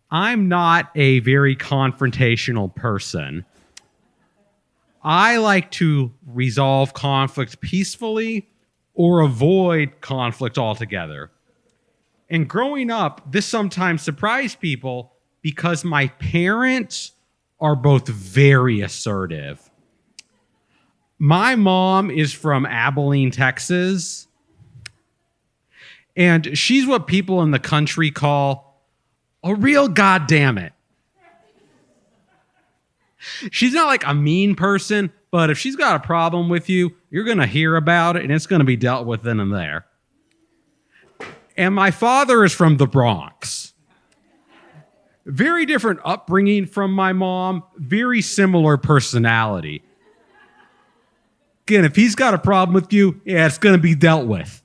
I'm not a very confrontational person. I like to resolve conflict peacefully or avoid conflict altogether. And growing up, this sometimes surprised people because my parents are both very assertive. My mom is from Abilene, Texas, and she's what people in the country call a real goddammit. She's not like a mean person, but if she's got a problem with you, you're going to hear about it and it's going to be dealt with then and there. And my father is from the Bronx. Very different upbringing from my mom, very similar personality. Again, if he's got a problem with you, yeah, it's going to be dealt with.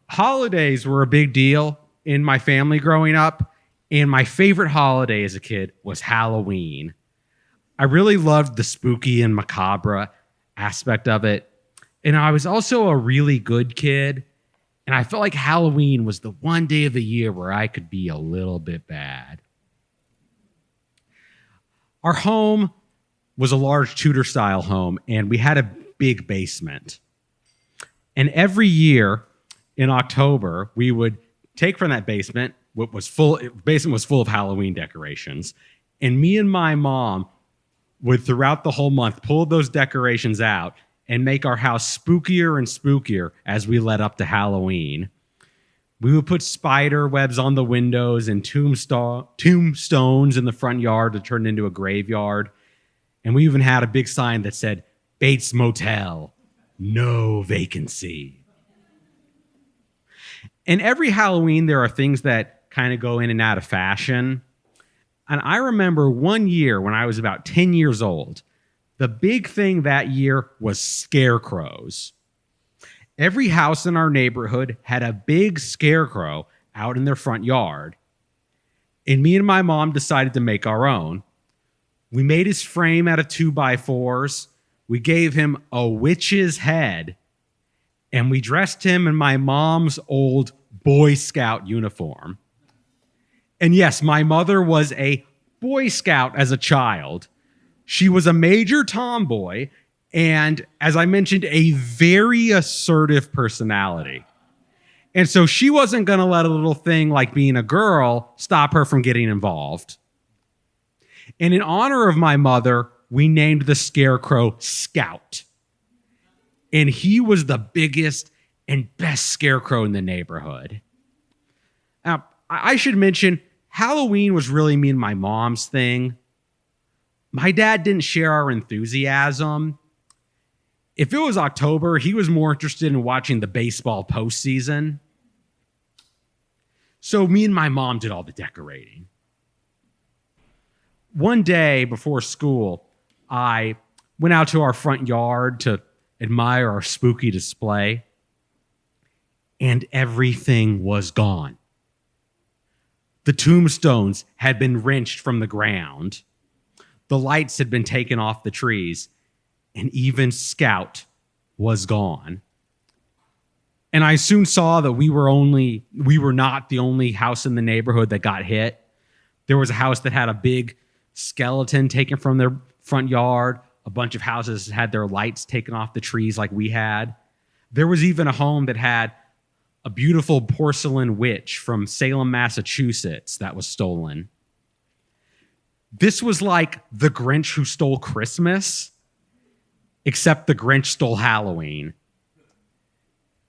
Holidays were a big deal in my family growing up, and my favorite holiday as a kid was Halloween. I really loved the spooky and macabre aspect of it, and I was also a really good kid, and I felt like Halloween was the one day of the year where I could be a little bit bad. Our home was a large Tudor-style home, and we had a big basement. And every year in October, we would take from that basement what was full. Basement was full of Halloween decorations, and me and my mom would, throughout the whole month, pull those decorations out and make our house spookier and spookier as we led up to Halloween. We would put spider webs on the windows and tombstones in the front yard to turn into a graveyard. And we even had a big sign that said, Bates Motel, no vacancy. And every Halloween, there are things that kind of go in and out of fashion. And I remember one year when I was about 10 years old, the big thing that year was scarecrows. Every house in our neighborhood had a big scarecrow out in their front yard. And me and my mom decided to make our own. We made his frame out of 2x4s. We gave him a witch's head. And we dressed him in my mom's old Boy Scout uniform. And yes, my mother was a Boy Scout as a child. She was a major tomboy, and as I mentioned, a very assertive personality. And so she wasn't going to let a little thing like being a girl stop her from getting involved. And in honor of my mother, we named the Scarecrow Scout. And he was the biggest and best scarecrow in the neighborhood. Now, I should mention, Halloween was really me and my mom's thing. My dad didn't share our enthusiasm. If it was October, he was more interested in watching the baseball postseason. So me and my mom did all the decorating. One day before school, I went out to our front yard to admire our spooky display, and everything was gone. The tombstones had been wrenched from the ground. The lights had been taken off the trees, and even Scout was gone. And I soon saw that we were not the only house in the neighborhood that got hit. There was a house that had a big skeleton taken from their front yard. A bunch of houses had their lights taken off the trees like we had. There was even a home that had a beautiful porcelain witch from Salem, Massachusetts that was stolen. This was like the Grinch who stole Christmas, except the Grinch stole Halloween.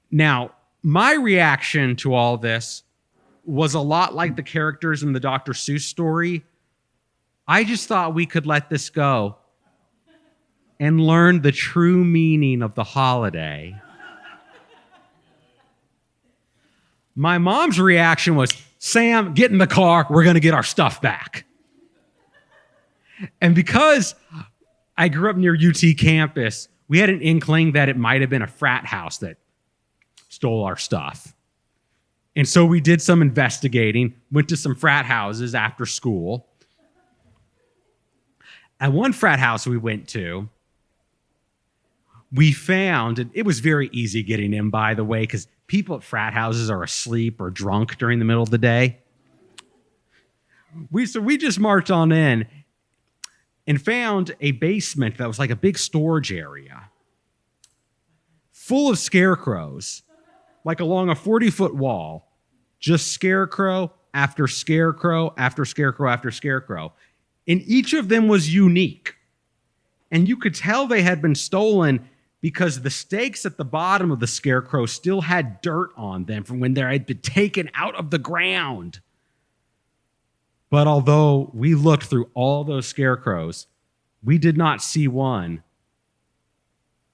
Now, my reaction to all this was a lot like the characters in the Dr. Seuss story. I just thought we could let this go and learn the true meaning of the holiday. My mom's reaction was, Sam, get in the car. We're going to get our stuff back. And because I grew up near UT campus, we had an inkling that it might have been a frat house that stole our stuff. And so we did some investigating, went to some frat houses after school. At one frat house we went to, we found, and it was very easy getting in, by the way, because people at frat houses are asleep or drunk during the middle of the day. we just marched on in and found a basement that was like a big storage area full of scarecrows, like along a 40-foot wall, just scarecrow after scarecrow after scarecrow after scarecrow. And each of them was unique. And you could tell they had been stolen because the stakes at the bottom of the scarecrow still had dirt on them from when they had been taken out of the ground. But although we looked through all those scarecrows, we did not see one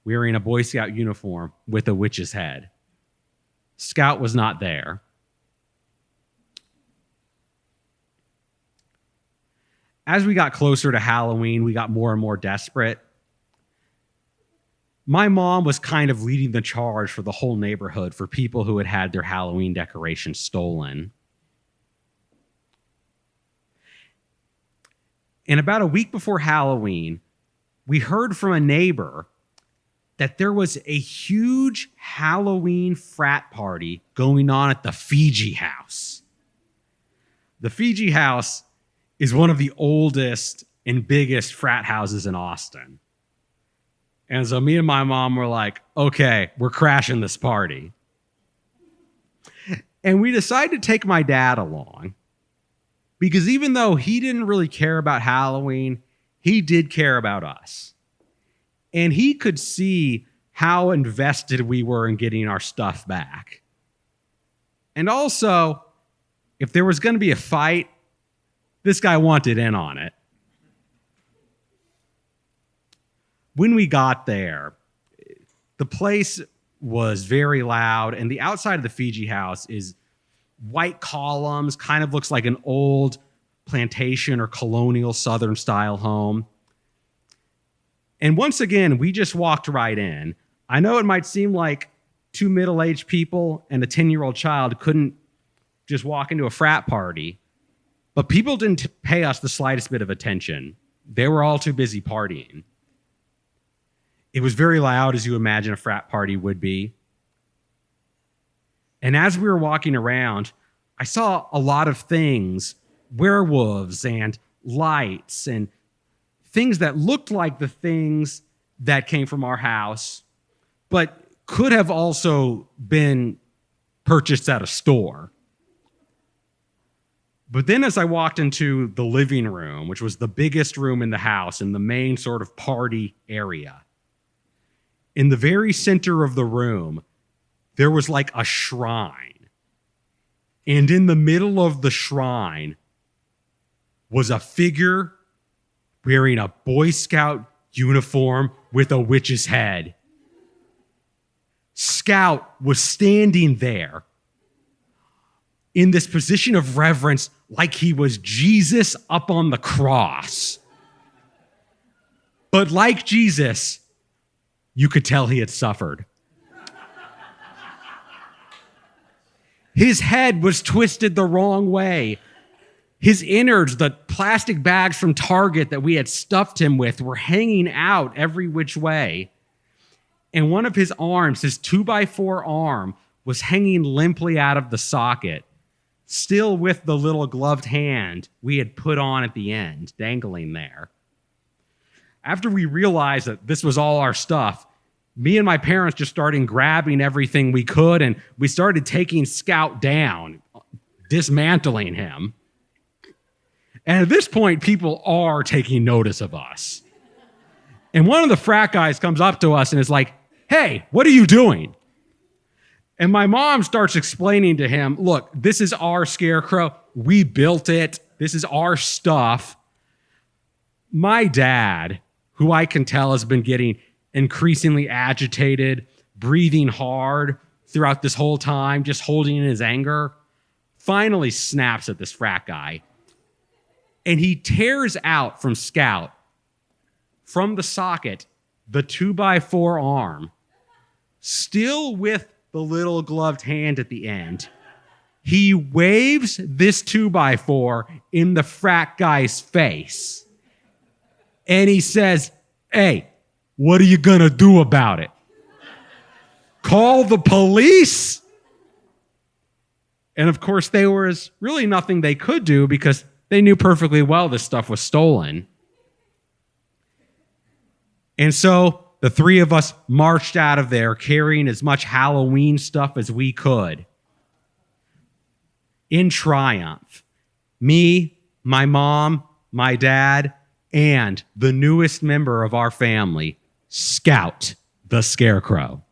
wearing a Boy Scout uniform with a witch's head. Scout was not there. As we got closer to Halloween, we got more and more desperate. My mom was kind of leading the charge for the whole neighborhood for people who had had their Halloween decorations stolen. And about a week before Halloween, we heard from a neighbor that there was a huge Halloween frat party going on at the Fiji House. The Fiji House is one of the oldest and biggest frat houses in Austin. And so me and my mom were like, okay, we're crashing this party. And we decided to take my dad along because even though he didn't really care about Halloween, he did care about us. And he could see how invested we were in getting our stuff back. And also, if there was going to be a fight, this guy wanted in on it. When we got there, the place was very loud, and the outside of the Fiji House is white columns, kind of looks like an old plantation or colonial Southern style home. And once again, we just walked right in. I know it might seem like two middle-aged people and a 10-year-old child couldn't just walk into a frat party, but people didn't pay us the slightest bit of attention. They were all too busy partying. It was very loud, as you imagine a frat party would be. And as we were walking around, I saw a lot of things, werewolves and lights and things that looked like the things that came from our house, but could have also been purchased at a store. But then as I walked into the living room, which was the biggest room in the house and the main sort of party area, in the very center of the room, there was like a shrine. And in the middle of the shrine was a figure wearing a Boy Scout uniform with a witch's head. Scout was standing there in this position of reverence like he was Jesus up on the cross. But like Jesus, you could tell he had suffered. His head was twisted the wrong way. His innards, the plastic bags from Target that we had stuffed him with, were hanging out every which way. And one of his arms, his 2x4 arm, was hanging limply out of the socket, still with the little gloved hand we had put on at the end, dangling there. After we realized that this was all our stuff, me and my parents just started grabbing everything we could, and we started taking Scout down, dismantling him. And at this point, people are taking notice of us. And one of the frat guys comes up to us and is like, "Hey, what are you doing?" And my mom starts explaining to him, "Look, this is our Scarecrow. We built it. This is our stuff." My dad, who I can tell has been getting increasingly agitated, breathing hard throughout this whole time, just holding in his anger, finally snaps at this frat guy. And he tears out from Scout, from the socket, the 2x4 arm, still with the little gloved hand at the end. He waves this 2x4 in the frat guy's face. And he says, "Hey, what are you going to do about it? Call the police?" And of course, there was really nothing they could do because They knew perfectly well this stuff was stolen. And so the three of us marched out of there carrying as much Halloween stuff as we could in triumph. Me, my mom, my dad, and the newest member of our family, Scout the Scarecrow.